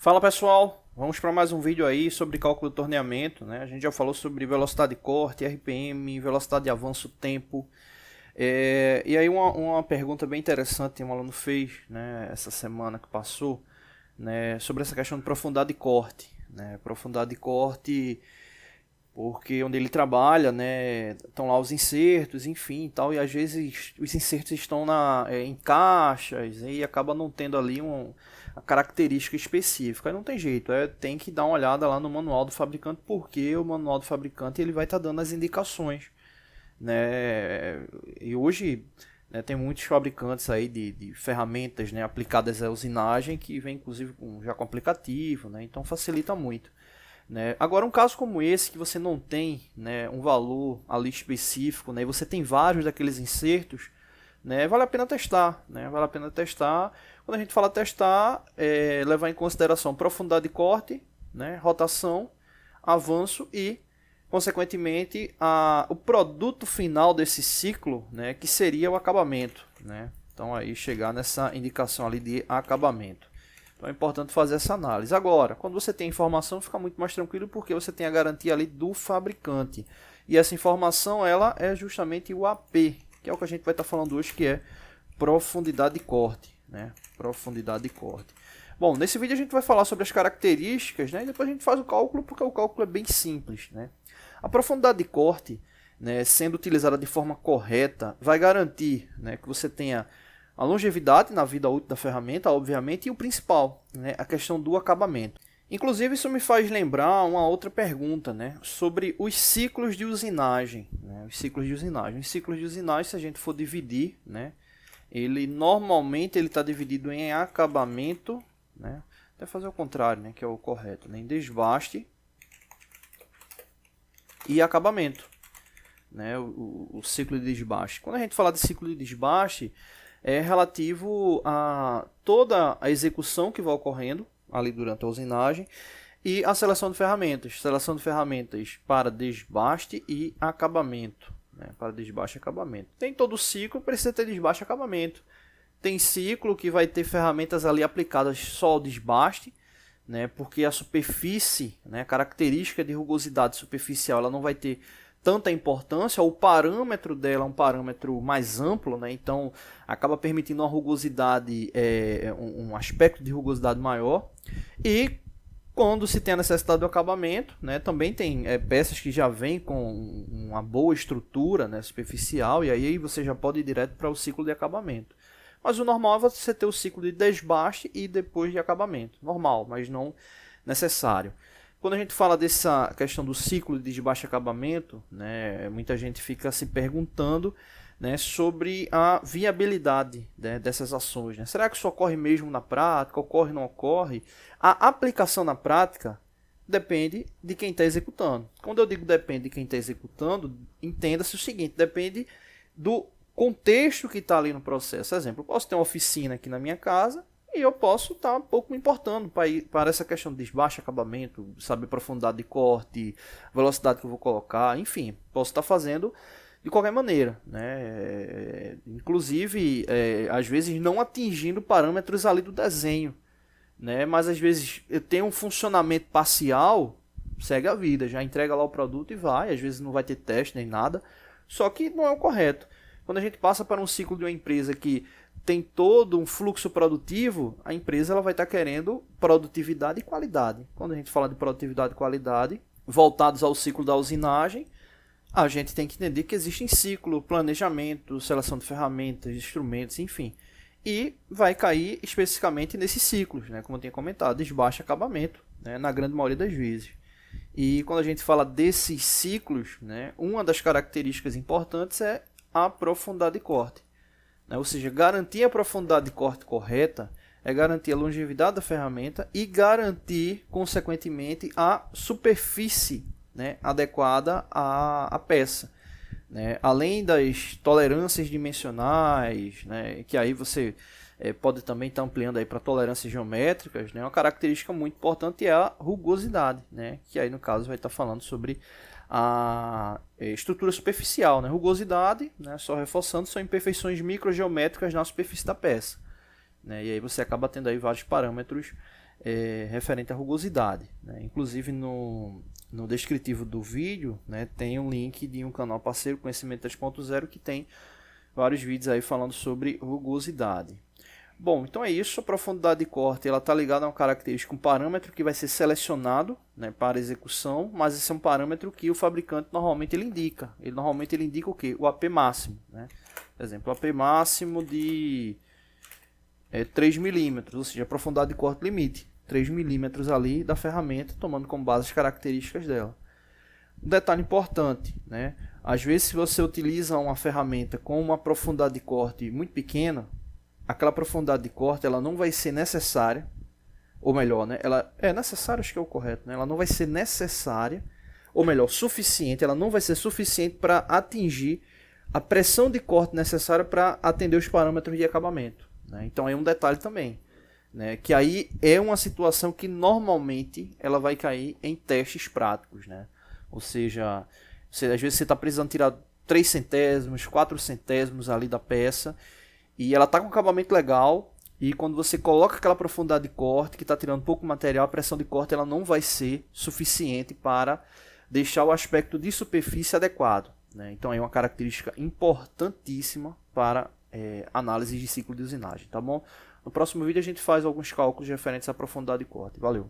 Fala pessoal, vamos para mais um vídeo aí sobre cálculo de torneamento, né? A gente já falou sobre velocidade de corte, RPM, velocidade de avanço, tempo. E aí uma pergunta bem interessante um aluno fez, né, essa semana que passou, né, sobre essa questão de profundidade de corte, né? Profundidade de corte, porque onde ele trabalha, né, estão lá os insertos, enfim, tal, e às vezes os insertos estão em caixas e acaba não tendo ali uma característica específica. Aí não tem jeito, tem que dar uma olhada lá no manual do fabricante, porque o manual do fabricante ele vai estar dando as indicações, né? E hoje, né, tem muitos fabricantes aí de ferramentas, né, aplicadas à usinagem que vem inclusive já com aplicativo, né, então facilita muito. Né? Agora, um caso como esse, que você não tem, né, um valor ali específico, né, e você tem vários daqueles insertos, né, vale a pena testar. Né? Vale a pena testar. Quando a gente fala testar, levar em consideração profundidade de corte, né, rotação, avanço e, consequentemente, o produto final desse ciclo, né, que seria o acabamento. Né? Então, aí chegar nessa indicação ali de acabamento. Então é importante fazer essa análise. Agora, quando você tem informação, fica muito mais tranquilo porque você tem a garantia ali do fabricante. E essa informação ela é justamente o AP, que é o que a gente vai estar falando hoje, que é profundidade de corte. Né? Profundidade de corte. Bom, nesse vídeo a gente vai falar sobre as características, né? E depois a gente faz o cálculo, porque o cálculo é bem simples. Né? A profundidade de corte, né, sendo utilizada de forma correta, vai garantir, né, que você tenha a longevidade na vida útil da ferramenta, obviamente, e o principal, né, a questão do acabamento. Inclusive, isso me faz lembrar uma outra pergunta, né, sobre os ciclos de usinagem. Né, os ciclos de usinagem. Os ciclos de usinagem, se a gente for dividir, né, ele normalmente está dividido em acabamento, né, até fazer o contrário, né, que é o correto, né, em desbaste e acabamento. Né, o ciclo de desbaste. Quando a gente fala de ciclo de desbaste, é relativo a toda a execução que vai ocorrendo ali durante a usinagem e a seleção de ferramentas. Seleção de ferramentas para desbaste e acabamento. Né? Para desbaste e acabamento. Tem todo ciclo, precisa ter desbaste e acabamento. Tem ciclo que vai ter ferramentas ali aplicadas só ao desbaste, né? Porque a superfície, né, a característica de rugosidade superficial, ela não vai ter tanta importância, o parâmetro dela é um parâmetro mais amplo, né? Então acaba permitindo uma rugosidade, um aspecto de rugosidade maior. E quando se tem a necessidade do acabamento, né, também tem peças que já vêm com uma boa estrutura, né, superficial, e aí você já pode ir direto para o ciclo de acabamento. Mas o normal é você ter o ciclo de desbaste e depois de acabamento. Normal, mas não necessário. Quando a gente fala dessa questão do ciclo de desbaste e acabamento, né, muita gente fica se perguntando, né, sobre a viabilidade, né, dessas ações. Né? Será que isso ocorre mesmo na prática? Ocorre ou não ocorre? A aplicação na prática depende de quem está executando. Quando eu digo depende de quem está executando, entenda-se o seguinte, depende do contexto que está ali no processo. Por exemplo, eu posso ter uma oficina aqui na minha casa, e eu posso estar um pouco me importando para essa questão de desbaste, acabamento, saber profundidade de corte, velocidade que eu vou colocar, enfim, posso estar fazendo de qualquer maneira, né? Inclusive, às vezes não atingindo parâmetros ali do desenho, né? Mas às vezes eu tenho um funcionamento parcial, segue a vida, já entrega lá o produto e vai, às vezes não vai ter teste nem nada, só que não é o correto. Quando a gente passa para um ciclo de uma empresa que tem todo um fluxo produtivo, a empresa ela vai estar querendo produtividade e qualidade. Quando a gente fala de produtividade e qualidade, voltados ao ciclo da usinagem, a gente tem que entender que existe em ciclo, planejamento, seleção de ferramentas, instrumentos, enfim. E vai cair especificamente nesses ciclos, né? Como eu tinha comentado, desbaste e acabamento, né? Na grande maioria das vezes. E quando a gente fala desses ciclos, né? Uma das características importantes é a profundidade de corte. Ou seja, garantir a profundidade de corte correta é garantir a longevidade da ferramenta e garantir, consequentemente, a superfície, né, adequada à peça. Né? Além das tolerâncias dimensionais, né, que aí você pode também estar ampliando para tolerâncias geométricas, né, uma característica muito importante é a rugosidade, né, que aí no caso vai estar falando sobre a estrutura superficial, né? Rugosidade, né? Só reforçando, são imperfeições microgeométricas na superfície da peça, né? E aí você acaba tendo aí vários parâmetros referente à rugosidade, né? Inclusive no descritivo do vídeo, né, tem um link de um canal parceiro, Conhecimento 3.0, que tem vários vídeos aí falando sobre rugosidade. Bom, então é isso. A profundidade de corte ela está ligada a uma característica, um parâmetro que vai ser selecionado, né, para execução, mas esse é um parâmetro que o fabricante normalmente ele indica. Ele normalmente ele indica o quê? O AP máximo, né? Por exemplo, o AP máximo de 3 milímetros, ou seja, a profundidade de corte limite, 3 milímetros ali da ferramenta, tomando como base as características dela. Um detalhe importante, né? Às vezes, se você utiliza uma ferramenta com uma profundidade de corte muito pequena, aquela profundidade de corte ela não vai ser necessária, ou melhor, né? Ela é necessária, acho que é o correto, né? Ela não vai ser necessária, ou melhor, suficiente, ela não vai ser suficiente para atingir a pressão de corte necessária para atender os parâmetros de acabamento, né? Então é um detalhe também, né? Que aí é uma situação que normalmente ela vai cair em testes práticos, né? Ou seja, às vezes você está precisando tirar 3 centésimos, 4 centésimos ali da peça, e ela está com um acabamento legal, e quando você coloca aquela profundidade de corte, que está tirando pouco material, a pressão de corte ela não vai ser suficiente para deixar o aspecto de superfície adequado, né? Então é uma característica importantíssima para análise de ciclo de usinagem, tá bom? No próximo vídeo a gente faz alguns cálculos referentes à profundidade de corte. Valeu!